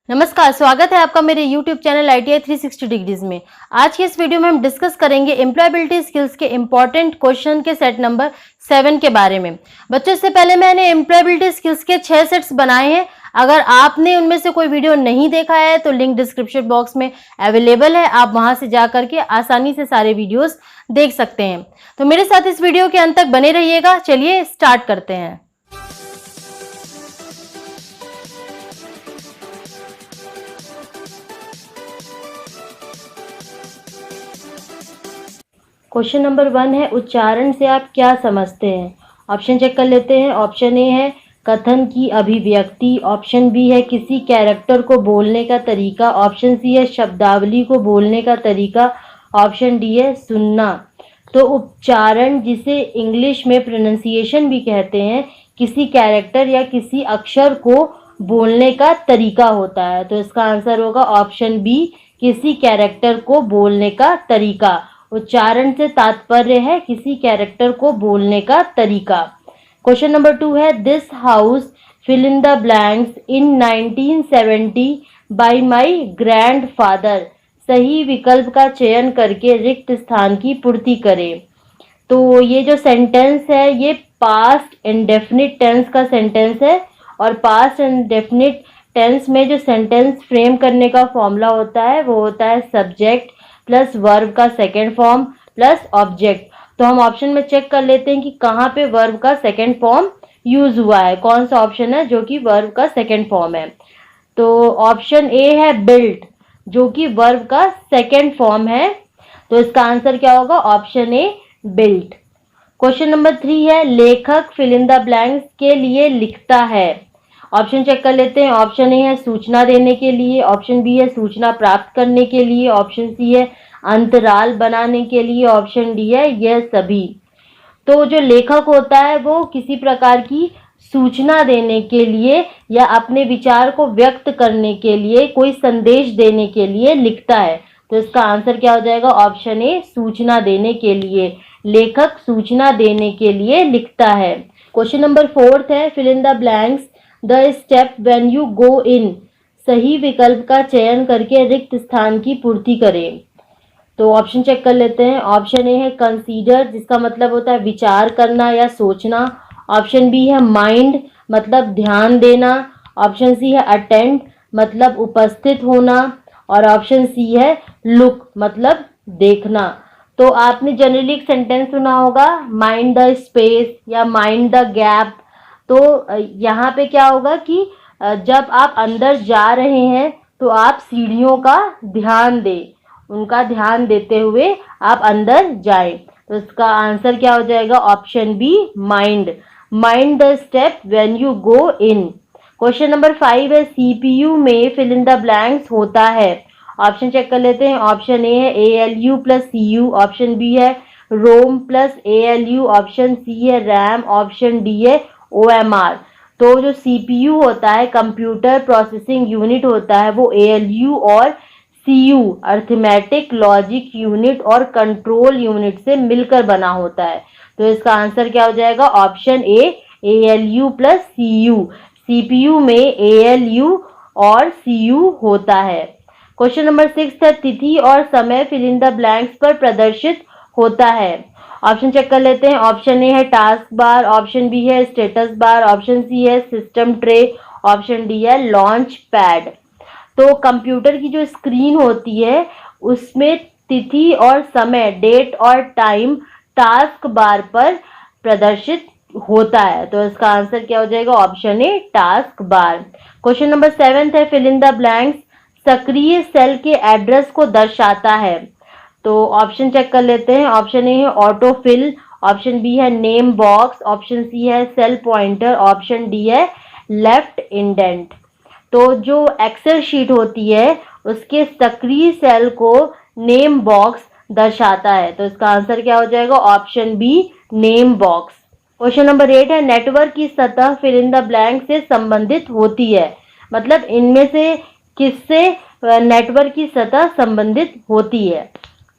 नमस्कार, स्वागत है आपका मेरे YouTube चैनल ITI 360 डिग्रीज में। आज के इस वीडियो में हम डिस्कस करेंगे एम्प्लॉयबिलिटी स्किल्स के इंपॉर्टेंट क्वेश्चन के सेट नंबर 7 के बारे में। बच्चों, इससे पहले मैंने एम्प्लॉयबिलिटी स्किल्स के 6 सेट्स बनाए हैं। अगर आपने उनमें से कोई वीडियो नहीं देखा है तो लिंक डिस्क्रिप्शन बॉक्स में अवेलेबल है, आप वहां से जा करके आसानी से सारे वीडियोस देख सकते हैं। तो मेरे साथ इस वीडियो के अंत तक बने रहिएगा। चलिए स्टार्ट करते हैं। क्वेश्चन नंबर 1 है, उच्चारण से आप क्या समझते हैं? ऑप्शन चेक कर लेते हैं। ऑप्शन ए है कथन की अभिव्यक्ति, ऑप्शन बी है किसी कैरेक्टर को बोलने का तरीका, ऑप्शन सी है शब्दावली को बोलने का तरीका, ऑप्शन डी है सुनना। तो उच्चारण, जिसे इंग्लिश में प्रोनाउंसिएशन भी कहते हैं, किसी कैरेक्टर या किसी अक्षर को बोलने का तरीका होता है। तो इसका आंसर होगा ऑप्शन बी, किसी कैरेक्टर को बोलने का तरीका। उच्चारण से तात्पर्य है किसी कैरेक्टर को बोलने का तरीका। क्वेश्चन नंबर 2 है, this house fill in the blanks in 1970 by my grandfather. सही विकल्प का चयन करके रिक्त स्थान की पूर्ति करें। तो ये जो सेंटेंस है ये पास्ट इंडेफिनिट टेंस का सेंटेंस है, और पास्ट इंडेफिनिट टेंस में जो सेंटेंस फ्रेम करने का फॉर्मूला होता है वो होता है सब्जेक्ट प्लस वर्ब का सेकेंड फॉर्म प्लस ऑब्जेक्ट। तो हम ऑप्शन में चेक कर लेते हैं कि कहाँ पे वर्ब का सेकेंड फॉर्म यूज हुआ है, कौन सा ऑप्शन है जो कि वर्ब का सेकेंड फॉर्म है। तो ऑप्शन ए है बिल्ट, जो कि वर्ब का सेकेंड फॉर्म है। तो इसका आंसर क्या होगा? Option A built. Question number 3 है, लेखक फिल इन द ब्लैंक्स के लिए लिखता है। ऑप्शन चेक कर लेते हैं। ऑप्शन ए है सूचना देने के लिए, ऑप्शन बी है सूचना प्राप्त करने के लिए, ऑप्शन सी है अंतराल बनाने के लिए, ऑप्शन डी है यह सभी। तो जो लेखक होता है वो किसी प्रकार की सूचना देने के लिए या अपने विचार को व्यक्त करने के लिए, कोई संदेश देने के लिए लिखता है। तो इसका आंसर क्या हो जाएगा? ऑप्शन ए, सूचना देने के लिए। लेखक सूचना देने के लिए लिखता है। क्वेश्चन नंबर 4 है, fill in the blanks the step when you go in. सही विकल्प का चयन करके रिक्त स्थान की पूर्ति करें। तो ऑप्शन चेक कर लेते हैं। ऑप्शन ए है कंसीडर, जिसका मतलब होता है विचार करना या सोचना, ऑप्शन बी है माइंड, मतलब ध्यान देना, ऑप्शन सी है अटेंड, मतलब उपस्थित होना, और ऑप्शन सी है लुक, मतलब देखना। तो आपने जनरली एक सेंटेंस सुना होगा, माइंड द स्पेस या माइंड द गैप। तो यहाँ पे क्या होगा कि जब आप अंदर जा रहे हैं तो आप सीढ़ियों का ध्यान दें, उनका ध्यान देते हुए आप अंदर जाएं। तो इसका आंसर क्या हो जाएगा? Option B, mind. Mind the step when you go in. Question number 5 है, सीपीयू में फिल इन द ब्लैंक्स होता है। ऑप्शन चेक कर लेते हैं। ऑप्शन ए है ALU plus CU, option B है ROM plus ALU, option C है रैम, ऑप्शन डी है OMR। तो जो CPU होता है, कंप्यूटर प्रोसेसिंग यूनिट होता है, वो ALU और CU अर्थमेटिक लॉजिक यूनिट और कंट्रोल यूनिट से मिलकर बना होता है। तो इसका आंसर क्या हो जाएगा? Option A, ALU plus CU। CPU में ALU और CU होता है। क्वेश्चन नंबर 6 है, तिथि और समय फिल इन द ब्लैंक्स पर प्रदर्शित होता है। ऑप्शन चेक कर लेते हैं। ऑप्शन ए है टास्क बार, ऑप्शन बी है स्टेटस बार, ऑप्शन सी है सिस्टम ट्रे, ऑप्शन डी है लॉन्च पैड। तो कंप्यूटर की जो स्क्रीन होती है उसमें तिथि और समय, डेट और टाइम, टास्क बार पर प्रदर्शित होता है। तो इसका आंसर क्या हो जाएगा? Option A, task bar. Question number 7 है, फिल इन द ब्लैंक्स सक्रिय सेल के एड्रेस को दर्शाता है। तो ऑप्शन चेक कर लेते हैं। ऑप्शन ए है ऑटोफिल, ऑप्शन बी है नेम बॉक्स, ऑप्शन सी है सेल पॉइंटर, ऑप्शन डी है लेफ्ट इंडेंट। तो जो एक्सेल शीट होती है उसके सक्रिय सेल को नेम बॉक्स दर्शाता है। तो इसका आंसर क्या हो जाएगा? Option B, name box. Question number 8 है, नेटवर्क की सतह फिल इन द ब्लैंक से संबंधित होती है। मतलब इनमें से किससे नेटवर्क की सतह संबंधित होती है?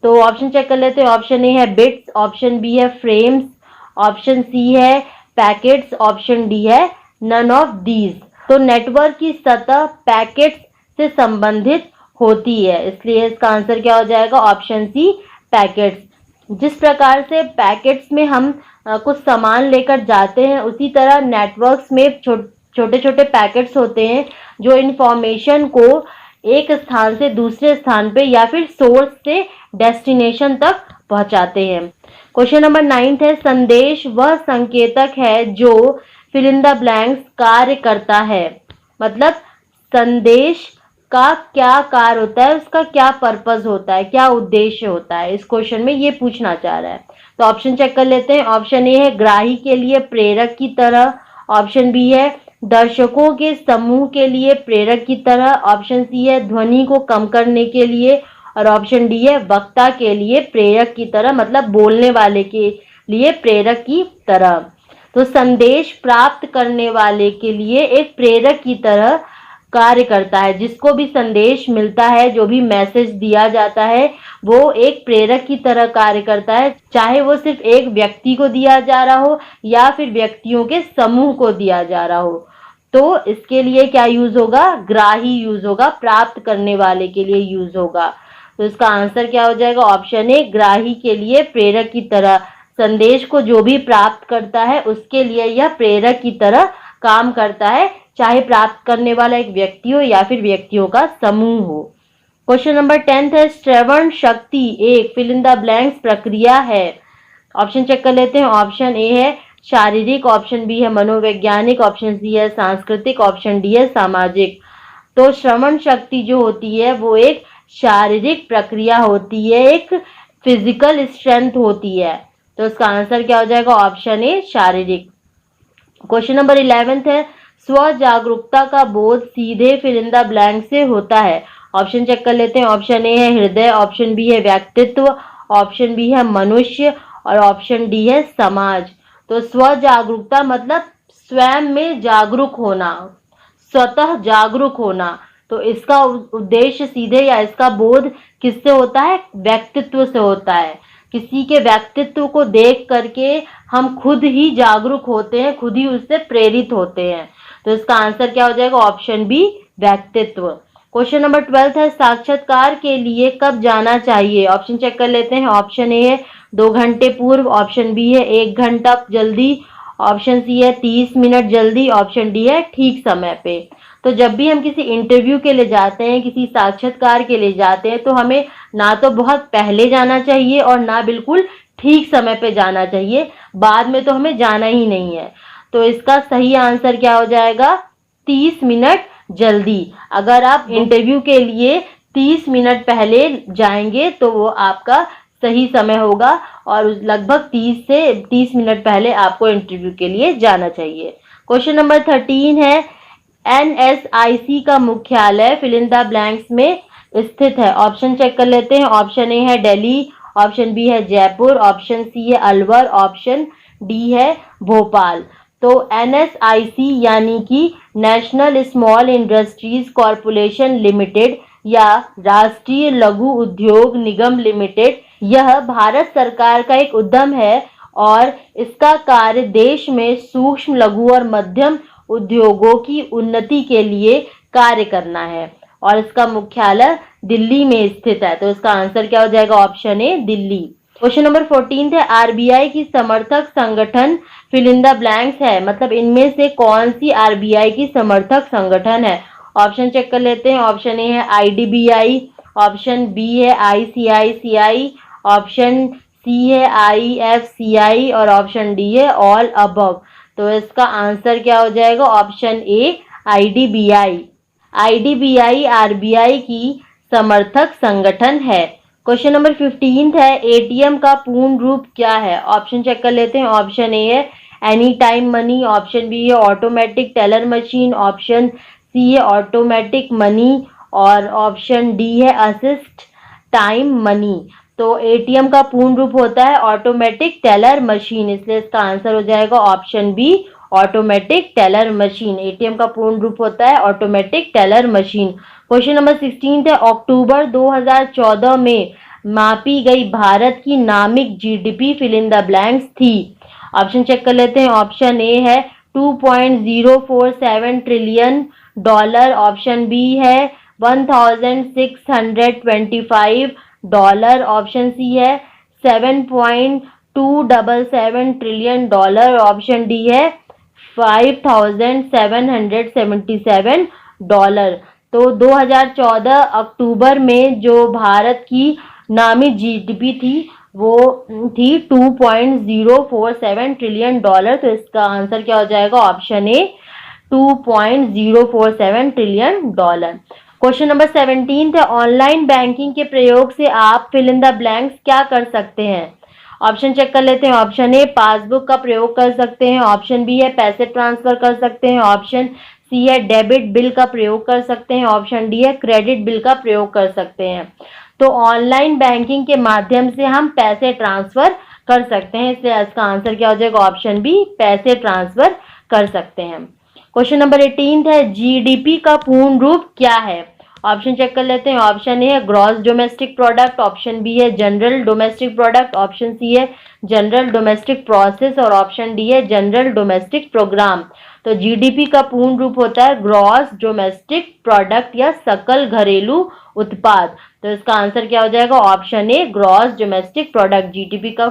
तो ऑप्शन चेक कर लेते हैं। ऑप्शन ए है बिट्स, ऑप्शन बी है फ्रेम्स, ऑप्शन सी है पैकेट्स, ऑप्शन डी है नन ऑफ दीज। तो नेटवर्क की सतह पैकेट्स से संबंधित होती है, इसलिए इसका आंसर क्या हो जाएगा? Option C, packets. जिस प्रकार से पैकेट्स में हम कुछ सामान लेकर जाते हैं, उसी तरह नेटवर्क्स में छोटे छोटे पैकेट्स होते हैं जो इंफॉर्मेशन को एक स्थान से दूसरे स्थान पे या फिर सोर्स से डेस्टिनेशन तक पहुंचाते हैं। क्वेश्चन नंबर 9 है, संदेश वह संकेतक है जो फिल इन द ब्लैंक्स कार्य करता है। मतलब संदेश का क्या कार्य होता है, उसका क्या पर्पस होता है, क्या उद्देश्य होता है, इस क्वेश्चन में ये पूछना चाह रहा है। तो ऑप्शन चेक कर लेते हैं। ऑप्शन ए है ग्राही के लिए प्रेरक की तरह, ऑप्शन बी है दर्शकों के समूह के लिए प्रेरक की तरह, ऑप्शन सी है ध्वनि को कम करने के लिए, और ऑप्शन डी है वक्ता के लिए प्रेरक की तरह, मतलब बोलने वाले के लिए प्रेरक की तरह। तो संदेश प्राप्त करने वाले के लिए एक प्रेरक की तरह कार्य करता है। जिसको भी संदेश मिलता है, जो भी मैसेज दिया जाता है, वो एक प्रेरक की तरह कार्य करता है, चाहे वो सिर्फ एक व्यक्ति को दिया जा रहा हो या फिर व्यक्तियों के समूह को दिया जा रहा हो। तो इसके लिए क्या यूज होगा? ग्राही यूज होगा, प्राप्त करने वाले के लिए यूज होगा। तो इसका आंसर क्या हो जाएगा? ऑप्शन ए, ग्राही के लिए प्रेरक की तरह। संदेश को जो भी प्राप्त करता है उसके लिए यह प्रेरक की तरह काम करता है, चाहे प्राप्त करने वाला एक व्यक्ति हो या फिर व्यक्तियों का समूह हो। क्वेश्चन नंबर 10 है, श्रवण शक्ति एक फिल इन द ब्लैंक्स प्रक्रिया है। ऑप्शन चेक कर लेते हैं। ऑप्शन ए है शारीरिक, ऑप्शन बी है मनोवैज्ञानिक, ऑप्शन सी है सांस्कृतिक, ऑप्शन डी है सामाजिक। तो श्रवण शक्ति जो होती है वो एक शारीरिक प्रक्रिया होती है, एक फिजिकल स्ट्रेंथ होती है। तो इसका आंसर क्या हो जाएगा? ऑप्शन ए, शारीरिक। क्वेश्चन नंबर 11 है, स्व जागरूकता का बोध सीधे फिल इन द ब्लैंक से होता है। ऑप्शन चेक कर लेते हैं। ऑप्शन ए है हृदय, ऑप्शन बी है व्यक्तित्व, ऑप्शन बी है मनुष्य, और ऑप्शन डी है समाज। तो स्व जागरूकता मतलब स्वयं में जागरूक होना, स्वतः जागरूक होना। तो इसका उद्देश्य सीधे या इसका बोध किससे होता है? व्यक्तित्व से होता है। किसी के व्यक्तित्व को देख करके हम खुद ही जागरूक होते हैं, खुद ही उससे प्रेरित होते हैं। तो इसका आंसर क्या हो जाएगा? ऑप्शन बी, व्यक्तित्व। क्वेश्चन नंबर 12 है, साक्षात्कार के लिए कब जाना चाहिए? ऑप्शन चेक कर लेते हैं। ऑप्शन ए है 2 घंटे पूर्व, ऑप्शन बी है 1 घंटा जल्दी, ऑप्शन सी है 30 मिनट जल्दी, ऑप्शन डी है ठीक समय पे। तो जब भी हम किसी इंटरव्यू के लिए जाते हैं, किसी साक्षात्कार के लिए जाते हैं, तो हमें ना तो बहुत पहले जाना चाहिए और ना बिल्कुल ठीक समय पे जाना चाहिए। बाद में तो हमें जाना ही नहीं है। तो इसका सही आंसर क्या हो जाएगा? 30 मिनट जल्दी। अगर आप इंटरव्यू के लिए 30 मिनट पहले जाएंगे तो वो आपका सही समय होगा, और लगभग 30 मिनट पहले आपको इंटरव्यू के लिए जाना चाहिए। क्वेश्चन नंबर 13 है, NSIC का मुख्यालय फिल इन द ब्लैंक्स में स्थित है। ऑप्शन चेक कर लेते हैं। ऑप्शन ए है दिल्ली, ऑप्शन बी है जयपुर, ऑप्शन सी है अलवर, ऑप्शन डी है भोपाल। तो NSIC यानी कि national small industries corporation limited या राष्ट्रीय लघु उद्योग निगम लिमिटेड, यह भारत सरकार का एक उद्यम है और इसका कार्य देश में सूक्ष्म, लघु और मध्यम उद्योगों की उन्नति के लिए कार्य करना है, और इसका मुख्यालय दिल्ली में स्थित है। तो इसका आंसर क्या हो जाएगा? Option A, Delhi. Question number 14 है, RBI की समर्थक संगठन फिल इन द ब्लैंक्स है। मतलब इनमें से कौन सी RBI की समर्थक संगठन है? ऑप्शन चेक कर लेते हैं। ऑप्शन ए है IDBI, ऑप्शन बी है ICICI, ऑप्शन सी है IFCI, और ऑप्शन डी है ऑल अबव। तो इसका आंसर क्या हो जाएगा? Option A, IDBI। IDBI RBI की समर्थक संगठन है। क्वेश्चन नंबर 15 है, ATM का पूर्ण रूप क्या है? ऑप्शन चेक कर लेते हैं। ऑप्शन ए है any time money, option B है automatic teller machine, option C है ऑटोमेटिक मनी, और ऑप्शन डी है असिस्ट टाइम मनी। तो ATM का पूर्ण रूप होता है ऑटोमेटिक टेलर मशीन, इसलिए इसका आंसर हो जाएगा option B, automatic teller machine. ATM का पूर्ण रूप होता है automatic teller machine. Question number 16 है, अक्टूबर 2014 में मापी गई भारत की नामिक GDP fill in the blanks थी। ऑप्शन चेक कर लेते हैं। ऑप्शन ए है $2.047 ट्रिलियन, ऑप्शन बी है $1,625। ऑप्शन सी है $7.277 ट्रिलियन। ऑप्शन डी है $5,777। तो 2014 अक्टूबर में जो भारत की नामित जीडीपी थी वो थी $2.047 ट्रिलियन। तो इसका आंसर क्या हो जाएगा? Option A, $2.047 trillion. Question number 17 है, ऑनलाइन बैंकिंग के प्रयोग से आप फिल इन द ब्लैंक्स क्या कर सकते हैं? ऑप्शन चेक कर लेते हैं। ऑप्शन ए, पासबुक का प्रयोग कर सकते हैं। ऑप्शन बी है पैसे ट्रांसफर कर सकते हैं। ऑप्शन सी है डेबिट बिल का प्रयोग कर सकते हैं। ऑप्शन डी है क्रेडिट बिल का प्रयोग कर सकते हैं। तो ऑनलाइन बैंकिंग के माध्यम से हम पैसे ट्रांसफर कर सकते हैं, इसलिए इसका आंसर क्या हो जाएगा? ऑप्शन बी, पैसे ट्रांसफर कर सकते हैं। क्वेश्चन नंबर 18 है, जीडीपी का पूर्ण रूप क्या है? ऑप्शन चेक कर लेते हैं। ऑप्शन ए है gross domestic product. Option B है general domestic product. Option C है जनरल डोमेस्टिक प्रोसेस और ऑप्शन डी है जनरल डोमेस्टिक प्रोग्राम। तो जीडीपी का पूर्ण रूप होता है ग्रॉस डोमेस्टिक प्रोडक्ट या सकल घरेलू उत्पाद। तो इसका आंसर क्या हो जाएगा? Option A, gross domestic product. GDP का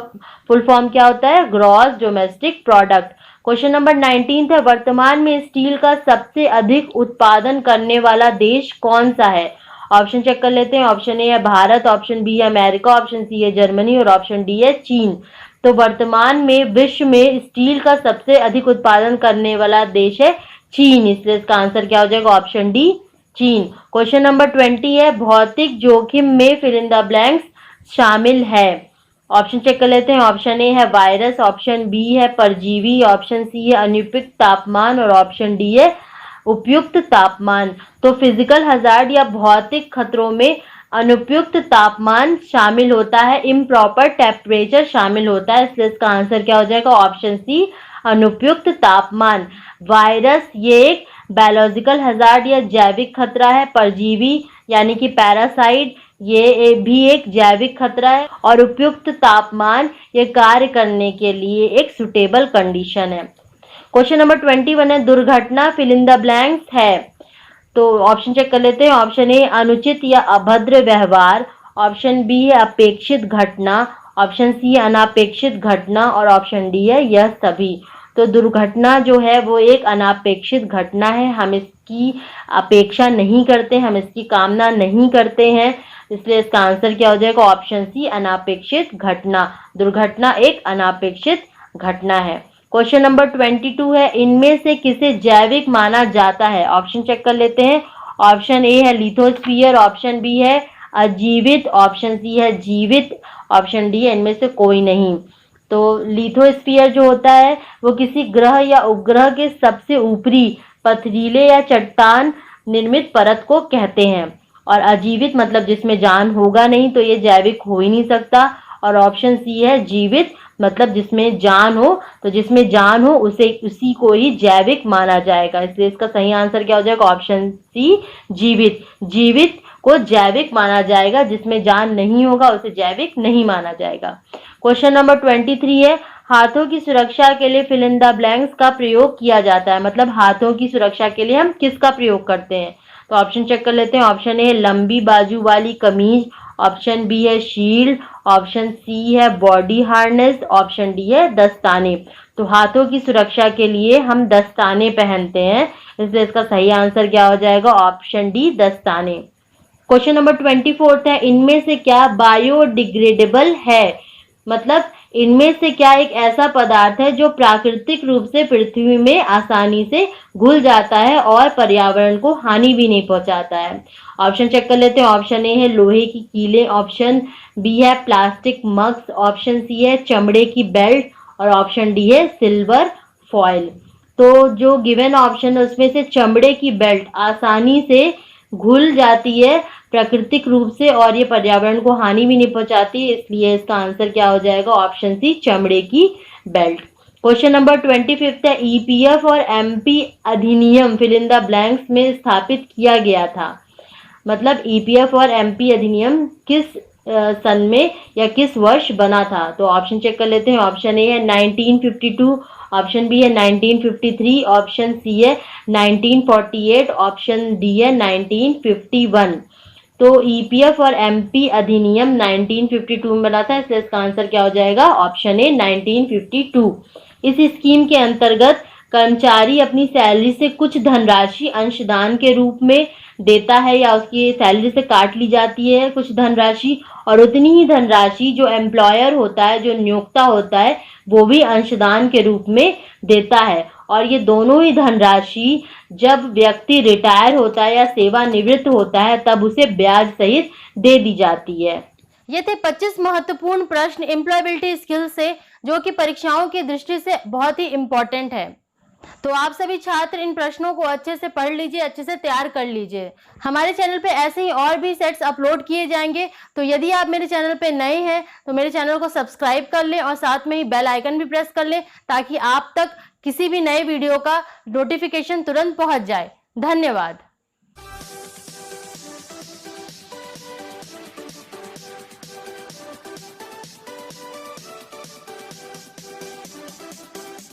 फुल फॉर्म क्या होता है? Gross domestic product. Question number 19 है, वर्तमान में स्टील का सबसे अधिक उत्पादन करने वाला देश कौन सा है? ऑप्शन चेक कर लेते हैं। ऑप्शन ए है भारत। ऑप्शन बी है अमेरिका। ऑप्शन सी है जर्मनी और ऑप्शन डी है चीन। तो वर्तमान में विश्व में स्टील का सबसे अधिक उत्पादन करने वाला देश है चीन, इसलिए इसका आंसर क्या हो जाएगा? ऑप्शन डी, चीन। क्वेश्चन नंबर 20 है, भौतिक जोखिम में फिल इन द ब्लैंक्स शामिल है। ऑप्शन चेक कर लेते हैं। ऑप्शन ए है वायरस। ऑप्शन बी है परजीवी। ऑप्शन सी है अनुपयुक्त तापमान और ऑप्शन डी है उपयुक्त तापमान। तो फिजिकल हजार्ड या भौतिक खतरों में अनुपयुक्त तापमान शामिल होता है, इम्प्रॉपर टेम्परेचर शामिल होता है, इसलिए इसका आंसर क्या हो जाएगा? ऑप्शन सी, अनुपयुक्त तापमान। वायरस ये एक बायोलॉजिकल हजार्ड या जैविक खतरा है। परजीवी यानी कि पैरासाइट ये भी एक जैविक खतरा है और उपयुक्त तापमान ये कार्य करने के लिए एक सुटेबल कंडीशन है। क्वेश्चन नंबर 21 है, दुर्घटना फिल इन द ब्लैंक्स है। तो ऑप्शन चेक कर लेते हैं। ऑप्शन ए अनुचित या अभद्र व्यवहार। ऑप्शन बी है अपेक्षित घटना। ऑप्शन सी है अनापेक्षित घटना और ऑप्शन डी है यह सभी। तो दुर्घटना जो है वो एक अनापेक्षित घटना है, हम इसकी अपेक्षा नहीं करते, हम इसकी कामना नहीं करते हैं, इसलिए इसका आंसर क्या हो जाएगा? ऑप्शन सी, अनापेक्षित घटना। दुर्घटना एक अनापेक्षित घटना है। क्वेश्चन नंबर 22 है, इनमें से किसे जैविक माना जाता है? ऑप्शन चेक कर लेते हैं। ऑप्शन ए है लिथोस्फीयर। ऑप्शन बी है अजीवित। ऑप्शन सी है जीवित। ऑप्शन डी है इनमें से कोई नहीं। तो लिथोस्फीयर जो होता है वो किसी ग्रह या उपग्रह के सबसे ऊपरी पथरीले या चट्टान निर्मित परत को कहते हैं। और अजीवित मतलब जिसमें जान होगा नहीं, तो ये जैविक हो ही नहीं सकता। और ऑप्शन सी है जीवित, मतलब जिसमें जान हो, तो जिसमें जान हो उसी को ही जैविक माना जाएगा, इसलिए इसका सही आंसर क्या हो जाएगा? ऑप्शन सी, जीवित। जीवित को जैविक माना जाएगा, जिसमें जान नहीं होगा उसे जैविक नहीं माना जाएगा। क्वेश्चन नंबर 23 है, हाथों की सुरक्षा के लिए फिल इन द ब्लैंक्स का प्रयोग किया जाता है। मतलब हाथों की सुरक्षा के लिए हम किसका प्रयोग करते हैं? तो ऑप्शन चेक कर लेते हैं। ऑप्शन ए लंबी बाजू वाली कमीज। ऑप्शन बी है शील्ड। ऑप्शन सी है बॉडी हार्नेस। ऑप्शन डी है दस्ताने। तो हाथों की सुरक्षा के लिए हम दस्ताने पहनते हैं, इसलिए इसका सही आंसर क्या हो जाएगा? ऑप्शन डी, दस्ताने। क्वेश्चन नंबर 24 है, इनमें से क्या बायोडिग्रेडेबल है? मतलब इनमें से क्या एक ऐसा पदार्थ है जो प्राकृतिक रूप से पृथ्वी में आसानी से घुल जाता है और पर्यावरण को हानि भी नहीं पहुंचाता है? ऑप्शन चेक कर लेते हैं। ऑप्शन ए है लोहे की कीलें। ऑप्शन बी है प्लास्टिक मग्स। ऑप्शन सी है चमड़े की बेल्ट और ऑप्शन डी है सिल्वर फॉइल। तो जो गिवन ऑप्शन है उसमें से चमड़े की बेल्ट आसानी से घुल जाती है प्राकृतिक रूप से और ये पर्यावरण को हानि भी नहीं पहुंचाती, इसलिए इसका आंसर क्या हो जाएगा? ऑप्शन सी, चमड़े की बेल्ट। क्वेश्चन नंबर 25 है, ईपीएफ और एमपी अधिनियम फिल इन द ब्लैंक्स में स्थापित किया गया था। मतलब ईपीएफ और एमपी अधिनियम किस सन में या किस वर्ष बना था? तो ऑप्शन चेक कर लेते हैं। ऑप्शन ए है 1952, ऑप्शन बी है 1953, ऑप्शन सी है 1948, ऑप्शन डी है 1951। तो ईपीएफ और एमपी अधिनियम 1952 में बना था, इसलिए इसका आंसर क्या हो जाएगा? Option A 1952। इस स्कीम के अंतर्गत कर्मचारी अपनी सैलरी से कुछ धनराशि अंशदान के रूप में देता है या उसकी सैलरी से काट ली जाती है कुछ धनराशि, और उतनी ही धनराशि जो एम्प्लॉयर होता है, जो नियोक्ता होता है, वो भी अंशदान के रूप में देता है। और ये दोनों ही धनराशि जब व्यक्ति रिटायर होता है या सेवानिवृत्त होता है तब उसे ब्याज सहित दे दी जाती है। ये थे 25 महत्वपूर्ण प्रश्न एम्प्लॉयबिलिटी स्किल से, जो कि परीक्षाओं की दृष्टि से बहुत ही इंपॉर्टेंट है। तो आप सभी छात्र इन प्रश्नों को अच्छे से पढ़ लीजिए, अच्छे से तैयार कर लीजिए। हमारे चैनल पे ऐसे ही और भी सेट्स अपलोड किए जाएंगे, तो यदि आप मेरे चैनल पे नए हैं तो मेरे चैनल को सब्सक्राइब कर लें और साथ में ही बेल आइकन भी प्रेस कर लें, ताकि आप तक किसी भी नए वीडियो का नोटिफिकेशन तुरंत पहुंच जाए। धन्यवाद।